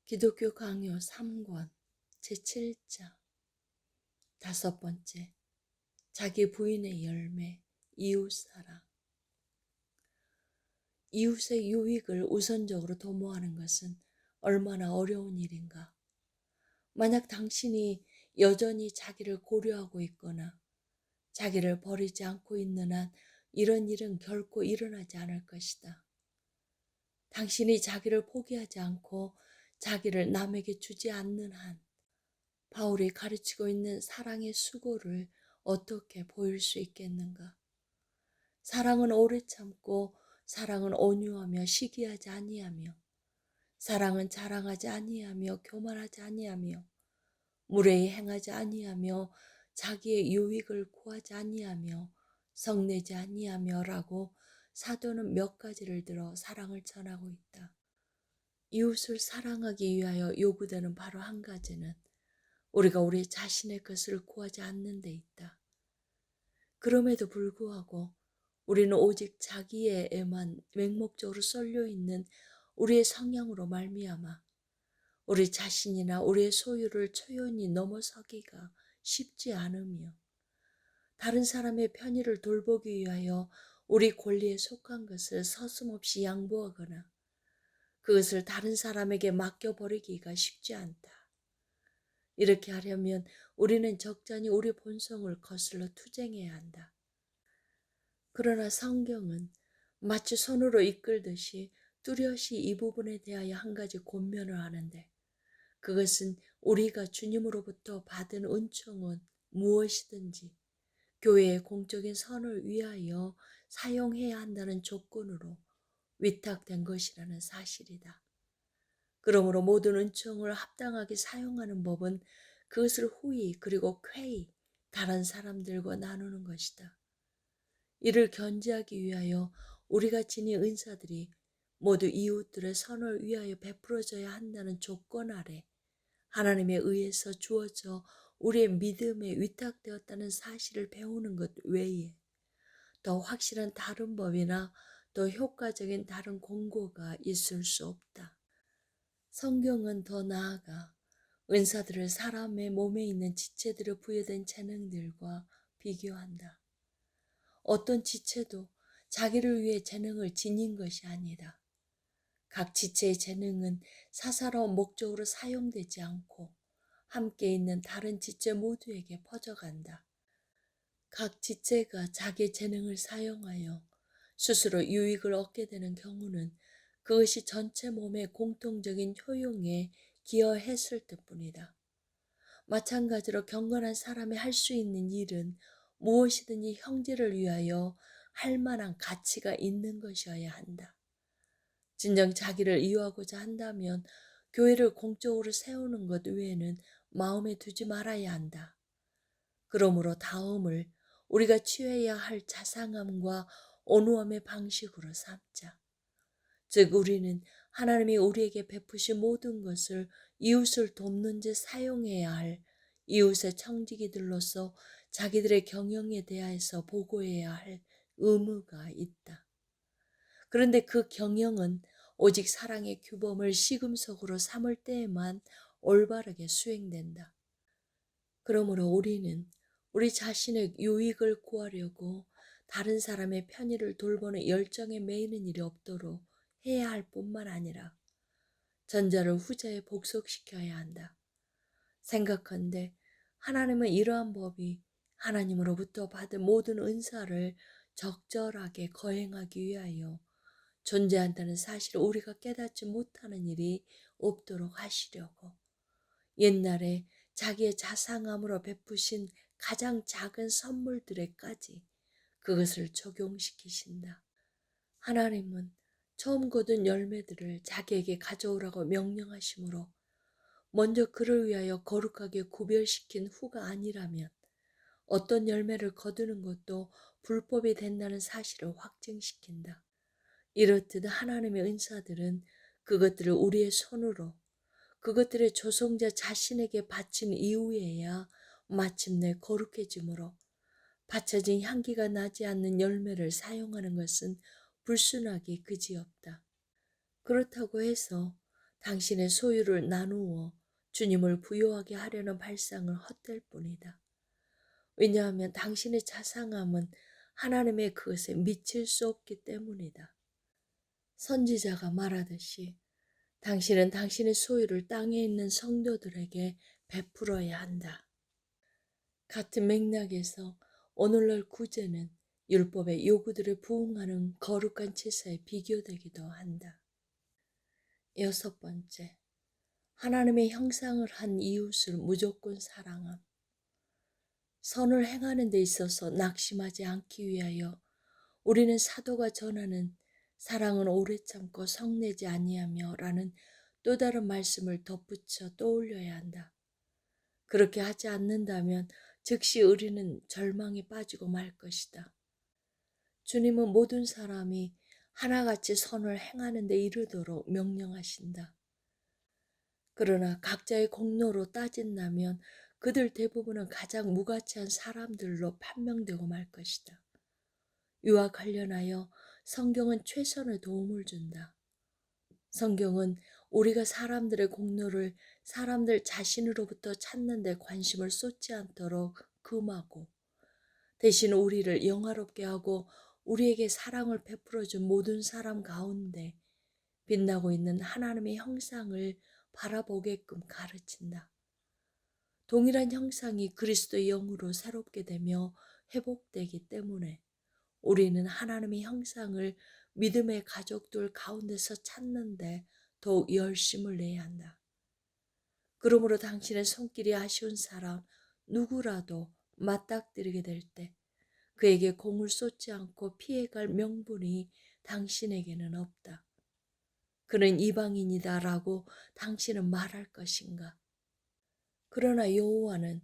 기독교 강요 3권 제7장 다섯 번째, 자기 부인의 열매, 이웃사랑. 이웃의 유익을 우선적으로 도모하는 것은 얼마나 어려운 일인가. 만약 당신이 여전히 자기를 고려하고 있거나 자기를 버리지 않고 있는 한 이런 일은 결코 일어나지 않을 것이다. 당신이 자기를 포기하지 않고 자기를 남에게 주지 않는 한 바울이 가르치고 있는 사랑의 수고를 어떻게 보일 수 있겠는가? 사랑은 오래 참고, 사랑은 온유하며 시기하지 아니하며, 사랑은 자랑하지 아니하며 교만하지 아니하며, 무례히 행하지 아니하며, 자기의 유익을 구하지 아니하며, 성내지 아니하며라고 사도는 몇 가지를 들어 사랑을 전하고 있다. 이웃을 사랑하기 위하여 요구되는 바로 한 가지는 우리가 우리 자신의 것을 구하지 않는 데 있다. 그럼에도 불구하고 우리는 오직 자기에만 맹목적으로 쏠려 있는 우리의 성향으로 말미암아 우리 자신이나 우리의 소유를 초연히 넘어서기가 쉽지 않으며, 다른 사람의 편의를 돌보기 위하여 우리 권리에 속한 것을 서슴없이 양보하거나 그것을 다른 사람에게 맡겨버리기가 쉽지 않다. 이렇게 하려면 우리는 적잖이 우리 본성을 거슬러 투쟁해야 한다. 그러나 성경은 마치 손으로 이끌듯이 뚜렷이 이 부분에 대하여 한 가지 권면을 하는데, 그것은 우리가 주님으로부터 받은 은총은 무엇이든지 교회의 공적인 선을 위하여 사용해야 한다는 조건으로 위탁된 것이라는 사실이다. 그러므로 모든 은총을 합당하게 사용하는 법은 그것을 후히 그리고 쾌히 다른 사람들과 나누는 것이다. 이를 견지하기 위하여 우리가 지닌 은사들이 모두 이웃들의 선을 위하여 베풀어져야 한다는 조건 아래 하나님에 의해서 주어져 우리의 믿음에 위탁되었다는 사실을 배우는 것 외에 더 확실한 다른 법이나 더 효과적인 다른 공고가 있을 수 없다. 성경은 더 나아가 은사들을 사람의 몸에 있는 지체들을 부여된 재능들과 비교한다. 어떤 지체도 자기를 위해 재능을 지닌 것이 아니다. 각 지체의 재능은 사사로운 목적으로 사용되지 않고 함께 있는 다른 지체 모두에게 퍼져간다. 각 지체가 자기 재능을 사용하여 스스로 유익을 얻게 되는 경우는 그것이 전체 몸의 공통적인 효용에 기여했을 뿐이다. 마찬가지로 경건한 사람이 할 수 있는 일은 무엇이든지 형제를 위하여 할 만한 가치가 있는 것이어야 한다. 진정 자기를 이유하고자 한다면 교회를 공적으로 세우는 것 외에는 마음에 두지 말아야 한다. 그러므로 다음을 우리가 취해야 할 자상함과 온유함의 방식으로 삼자. 즉 우리는 하나님이 우리에게 베푸신 모든 것을 이웃을 돕는 데 사용해야 할 이웃의 청지기들로서 자기들의 경영에 대하여서 보고해야 할 의무가 있다. 그런데 그 경영은 오직 사랑의 규범을 시금석으로 삼을 때에만 올바르게 수행된다. 그러므로 우리는 우리 자신의 유익을 구하려고 다른 사람의 편의를 돌보는 열정에 매이는 일이 없도록 해야 할 뿐만 아니라 전자를 후자에 복속시켜야 한다. 생각한데 하나님은 이러한 법이 하나님으로부터 받은 모든 은사를 적절하게 거행하기 위하여 존재한다는 사실을 우리가 깨닫지 못하는 일이 없도록 하시려고 옛날에 자기의 자상함으로 베푸신 가장 작은 선물들에까지 그것을 적용시키신다. 하나님은 처음 거둔 열매들을 자기에게 가져오라고 명령하시므로 먼저 그를 위하여 거룩하게 구별시킨 후가 아니라면 어떤 열매를 거두는 것도 불법이 된다는 사실을 확증시킨다. 이렇듯 하나님의 은사들은 그것들을 우리의 손으로 그것들의 조성자 자신에게 바친 이후에야 마침내 거룩해지므로 바쳐진 향기가 나지 않는 열매를 사용하는 것은 불순하기 그지없다. 그렇다고 해서 당신의 소유를 나누어 주님을 부요하게 하려는 발상은 헛될 뿐이다. 왜냐하면 당신의 자상함은 하나님의 그것에 미칠 수 없기 때문이다. 선지자가 말하듯이 당신은 당신의 소유를 땅에 있는 성도들에게 베풀어야 한다. 같은 맥락에서 오늘날 구제는 율법의 요구들에 부응하는 거룩한 제사에 비교되기도 한다. 여섯 번째, 하나님의 형상을 한 이웃을 무조건 사랑함. 선을 행하는 데 있어서 낙심하지 않기 위하여 우리는 사도가 전하는 사랑은 오래 참고 성내지 아니하며 라는 또 다른 말씀을 덧붙여 떠올려야 한다. 그렇게 하지 않는다면 즉시 우리는 절망에 빠지고 말 것이다. 주님은 모든 사람이 하나같이 선을 행하는 데 이르도록 명령하신다. 그러나 각자의 공로로 따진다면 그들 대부분은 가장 무가치한 사람들로 판명되고 말 것이다. 이와 관련하여 성경은 최선의 도움을 준다. 성경은 우리가 사람들의 공로를 사람들 자신으로부터 찾는 데 관심을 쏟지 않도록 금하고 대신 우리를 영화롭게 하고 우리에게 사랑을 베풀어준 모든 사람 가운데 빛나고 있는 하나님의 형상을 바라보게끔 가르친다. 동일한 형상이 그리스도의 영으로 새롭게 되며 회복되기 때문에 우리는 하나님의 형상을 믿음의 가족들 가운데서 찾는데 더욱 열심을 내야 한다. 그러므로 당신의 손길이 아쉬운 사람 누구라도 맞닥뜨리게 될 때 그에게 공을 쏟지 않고 피해갈 명분이 당신에게는 없다. 그는 이방인이다라고 당신은 말할 것인가? 그러나 여호와는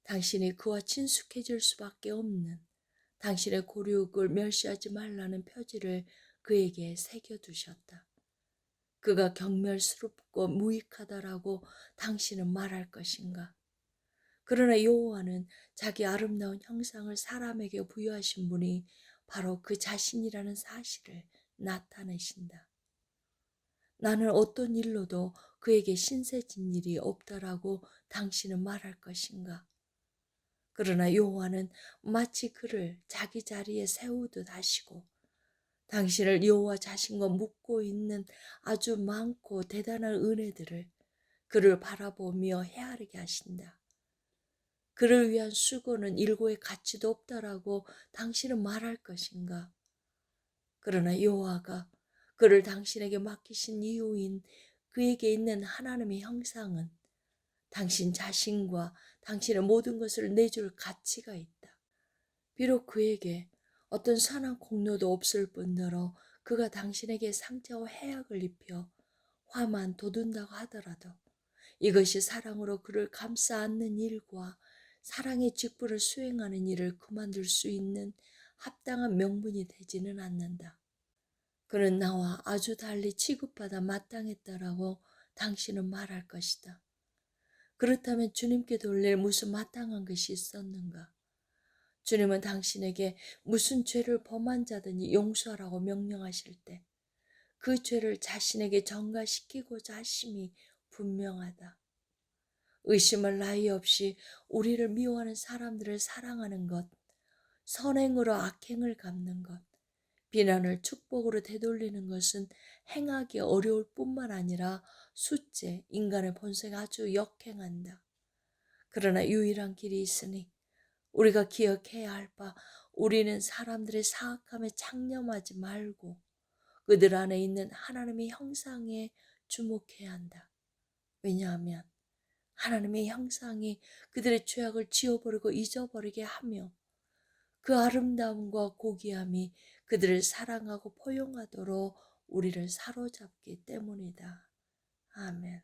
당신이 그와 친숙해질 수밖에 없는 당신의 고륙을 멸시하지 말라는 표지를 그에게 새겨두셨다. 그가 경멸스럽고 무익하다라고 당신은 말할 것인가? 그러나 여호와는 자기 아름다운 형상을 사람에게 부여하신 분이 바로 그 자신이라는 사실을 나타내신다. 나는 어떤 일로도 그에게 신세진 일이 없다라고 당신은 말할 것인가? 그러나 여호와는 마치 그를 자기 자리에 세우듯 하시고 당신을 여호와 자신과 묻고 있는 아주 많고 대단한 은혜들을 그를 바라보며 헤아리게 하신다. 그를 위한 수고는 일고의 가치도 없다라고 당신은 말할 것인가? 그러나 여호와가 그를 당신에게 맡기신 이유인 그에게 있는 하나님의 형상은 당신 자신과 당신의 모든 것을 내줄 가치가 있다. 비록 그에게 어떤 선한 공로도 없을 뿐더러 그가 당신에게 상처와 해악을 입혀 화만 돋운다고 하더라도 이것이 사랑으로 그를 감싸 안는 일과 사랑의 직분을 수행하는 일을 그만둘 수 있는 합당한 명분이 되지는 않는다. 그는 나와 아주 달리 취급받아 마땅했다라고 당신은 말할 것이다. 그렇다면 주님께 돌릴 무슨 마땅한 것이 있었는가? 주님은 당신에게 무슨 죄를 범한 자든지 용서하라고 명령하실 때 그 죄를 자신에게 전가시키고자 하심이 분명하다. 의심할 나위 없이 우리를 미워하는 사람들을 사랑하는 것, 선행으로 악행을 갚는 것, 비난을 축복으로 되돌리는 것은 행하기 어려울 뿐만 아니라 숫째, 인간의 본성이 아주 역행한다. 그러나 유일한 길이 있으니 우리가 기억해야 할 바, 우리는 사람들의 사악함에 창념하지 말고 그들 안에 있는 하나님의 형상에 주목해야 한다. 왜냐하면 하나님의 형상이 그들의 죄악을 지워버리고 잊어버리게 하며 그 아름다움과 고귀함이 그들을 사랑하고 포용하도록 우리를 사로잡기 때문이다. 아멘.